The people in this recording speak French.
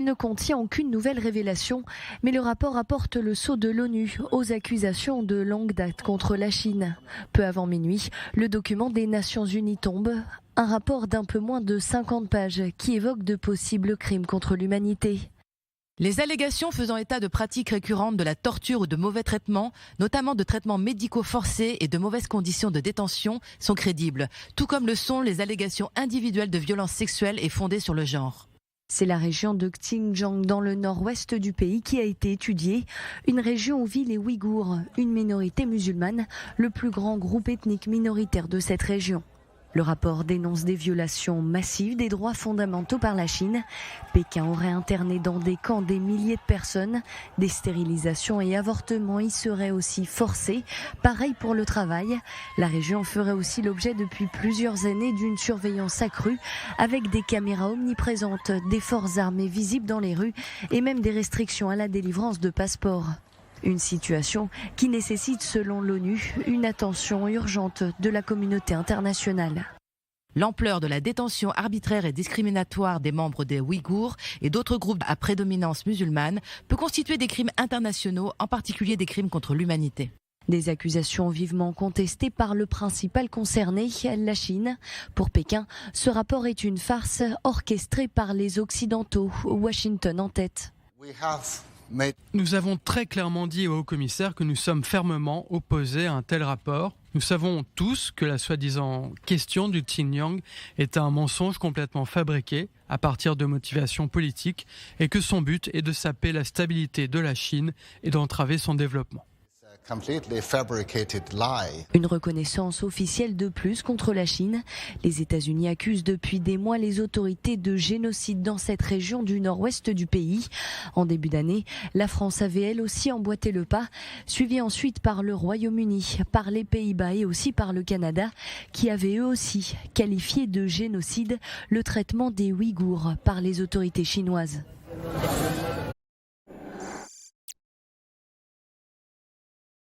ne contient aucune nouvelle révélation, mais le rapport apporte le sceau de l'ONU aux accusations de longue date contre la Chine. Peu avant minuit, le document des Nations Unies tombe, un rapport d'un peu moins de 50 pages qui évoque de possibles crimes contre l'humanité. Les allégations faisant état de pratiques récurrentes de la torture ou de mauvais traitements, notamment de traitements médicaux forcés et de mauvaises conditions de détention, sont crédibles, tout comme le sont les allégations individuelles de violences sexuelles et fondées sur le genre. C'est la région de Xinjiang dans le nord-ouest du pays qui a été étudiée, une région où vivent les Ouïghours, une minorité musulmane, le plus grand groupe ethnique minoritaire de cette région. Le rapport dénonce des violations massives des droits fondamentaux par la Chine. Pékin aurait interné dans des camps des milliers de personnes. Des stérilisations et avortements y seraient aussi forcés. Pareil pour le travail. La région ferait aussi l'objet depuis plusieurs années d'une surveillance accrue avec des caméras omniprésentes, des forces armées visibles dans les rues et même des restrictions à la délivrance de passeports. Une situation qui nécessite, selon l'ONU, une attention urgente de la communauté internationale. L'ampleur de la détention arbitraire et discriminatoire des membres des Ouïghours et d'autres groupes à prédominance musulmane peut constituer des crimes internationaux, en particulier des crimes contre l'humanité. Des accusations vivement contestées par le principal concerné, la Chine. Pour Pékin, ce rapport est une farce orchestrée par les Occidentaux, Washington en tête. Nous avons très clairement dit au haut-commissaire que nous sommes fermement opposés à un tel rapport. Nous savons tous que la soi-disant question du Xinjiang est un mensonge complètement fabriqué à partir de motivations politiques et que son but est de saper la stabilité de la Chine et d'entraver son développement. Une reconnaissance officielle de plus contre la Chine. Les États-Unis accusent depuis des mois les autorités de génocide dans cette région du nord-ouest du pays. En début d'année, la France avait elle aussi emboîté le pas, suivie ensuite par le Royaume-Uni, par les Pays-Bas et aussi par le Canada, qui avaient eux aussi qualifié de génocide le traitement des Ouïghours par les autorités chinoises.